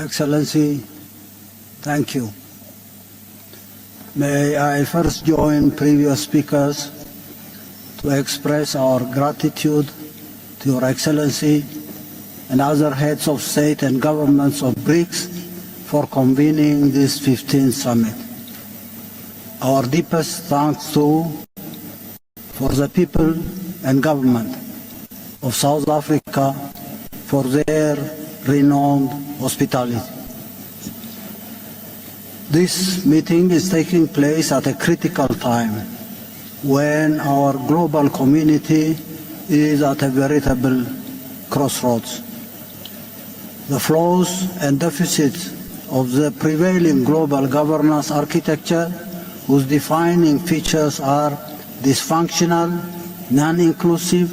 Excellency, thank you. May I first join previous speakers to express our gratitude to Your Excellency and other heads of state and governments of BRICS for convening this 15th summit. Our deepest thanks too for the people and government of South Africa for their renowned hospitality. This meeting is taking place at a critical time when our global community is at a veritable crossroads. The flaws and deficits of the prevailing global governance architecture, whose defining features are dysfunctional, non-inclusive,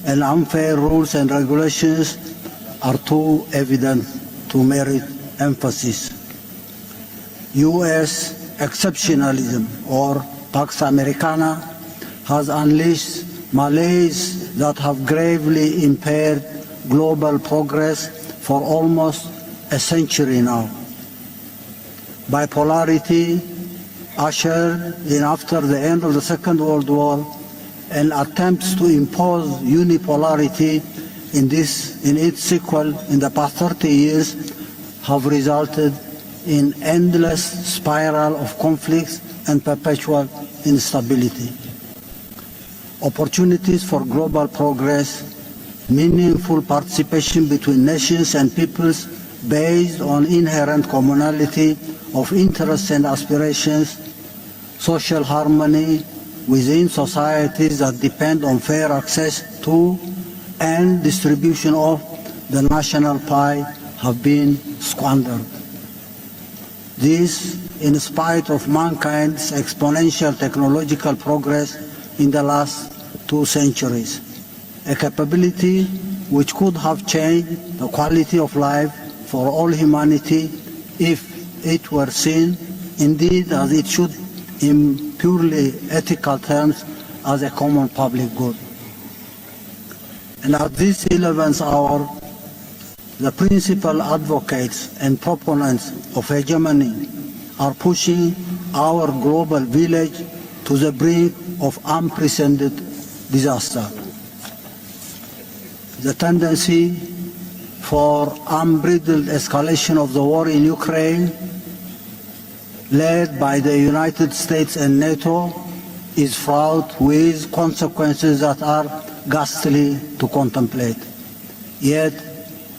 and unfair rules and regulations, are too evident to merit emphasis. U.S. exceptionalism, or Pax Americana, has unleashed malaise that have gravely impaired global progress for almost a century now. Bipolarity, ushered in after the end of the Second World War, and attempts to impose unipolarity in its sequel in the past 30 years have resulted in endless spiral of conflicts and perpetual instability. Opportunities for global progress, meaningful participation between nations and peoples based on inherent commonality of interests and aspirations, social harmony within societies that depend on fair access to and distribution of the national pie have been squandered. This in spite of mankind's exponential technological progress in the last 2 centuries, a capability which could have changed the quality of life for all humanity if it were seen, indeed as it should, in purely ethical terms, as a common public good. And at this 11th hour, the principal advocates and proponents of hegemony are pushing our global village to the brink of unprecedented disaster. The tendency for unbridled escalation of the war in Ukraine, led by the United States and NATO, is fraught with consequences that are ghastly to contemplate. Yet,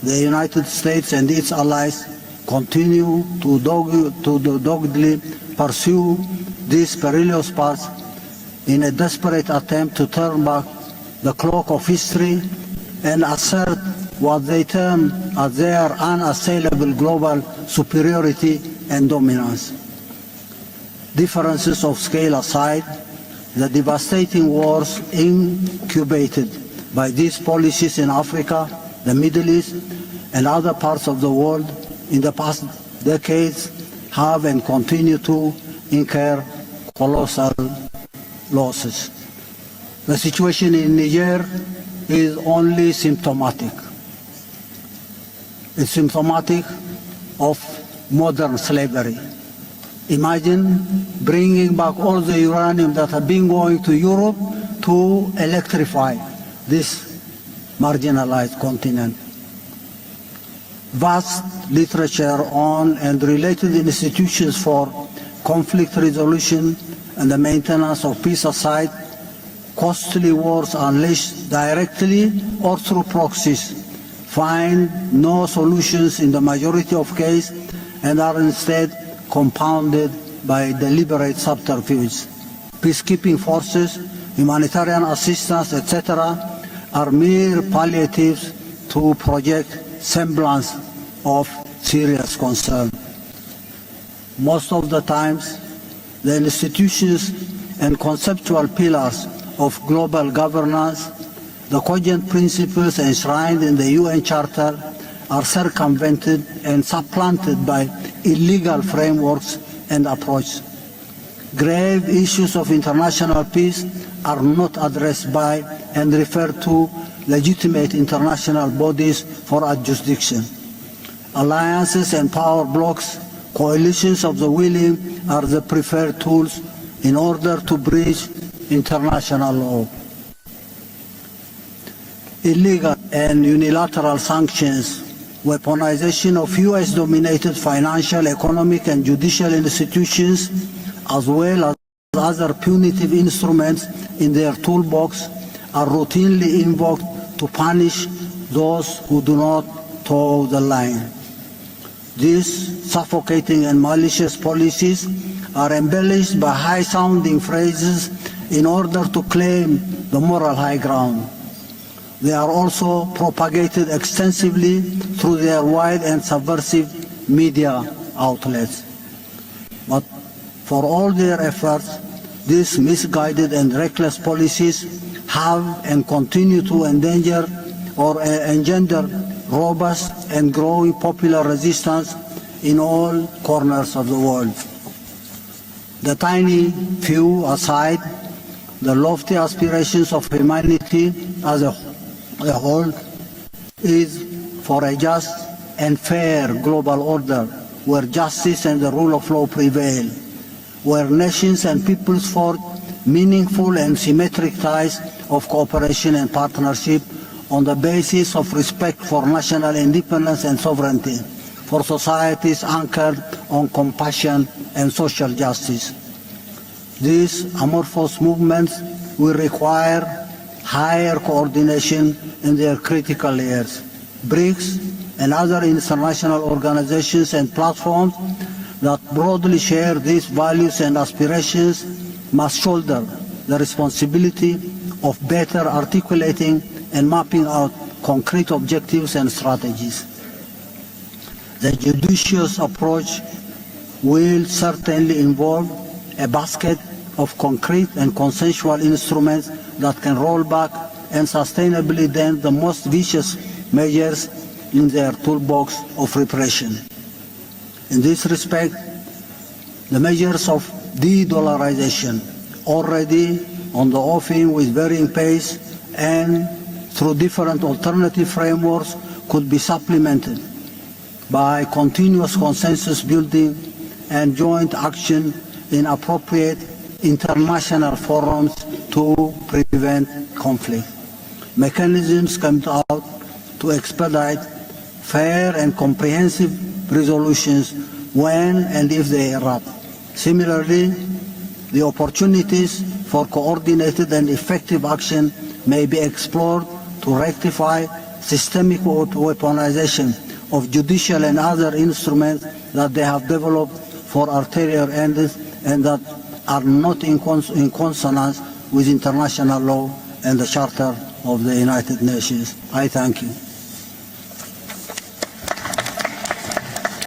the United States and its allies continue to doggedly pursue this perilous path in a desperate attempt to turn back the clock of history and assert what they term as their unassailable global superiority and dominance. Differences of scale aside, the devastating wars incubated by these policies in Africa, the Middle East, and other parts of the world in the past decades have and continue to incur colossal losses. The situation in Niger is only symptomatic. It's symptomatic of modern slavery. Imagine bringing back all the uranium that had been going to Europe to electrify this marginalized continent. Vast literature on and related institutions for conflict resolution and the maintenance of peace aside, costly wars unleashed directly or through proxies find no solutions in the majority of cases and are instead compounded by deliberate subterfuge. Peacekeeping forces, humanitarian assistance, etc., are mere palliatives to project semblance of serious concern. Most of the times, the institutions and conceptual pillars of global governance, the cogent principles enshrined in the UN Charter, are circumvented and supplanted by illegal frameworks and approaches. Grave issues of international peace are not addressed by and referred to legitimate international bodies for adjudication. Alliances and power blocks, coalitions of the willing are the preferred tools in order to breach international law. Illegal and unilateral sanctions, weaponization of US-dominated financial, economic and judicial institutions, as well as other punitive instruments in their toolbox, are routinely invoked to punish those who do not toe the line. These suffocating and malicious policies are embellished by high-sounding phrases in order to claim the moral high ground. They are also propagated extensively through their wide and subversive media outlets. But for all their efforts, these misguided and reckless policies have and continue to endanger or engender robust and growing popular resistance in all corners of the world. The tiny few aside, the lofty aspirations of humanity as a whole is for a just and fair global order where justice and the rule of law prevail, where nations and peoples forge meaningful and symmetric ties of cooperation and partnership on the basis of respect for national independence and sovereignty, for societies anchored on compassion and social justice. These amorphous movements will require higher coordination in their critical layers. BRICS and other international organizations and platforms that broadly share these values and aspirations must shoulder the responsibility of better articulating and mapping out concrete objectives and strategies. The judicious approach will certainly involve a basket of concrete and consensual instruments that can roll back and sustainably dent the most vicious measures in their toolbox of repression. In this respect, the measures of de-dollarization, already on the offing with varying pace and through different alternative frameworks, could be supplemented by continuous consensus building and joint action in appropriate international forums to prevent conflict. Mechanisms come out to expedite fair and comprehensive resolutions when and if they erupt. Similarly, the opportunities for coordinated and effective action may be explored to rectify systemic weaponization of judicial and other instruments that they have developed for ulterior ends and that are not in consonance with international law and the Charter of the United Nations. I thank you.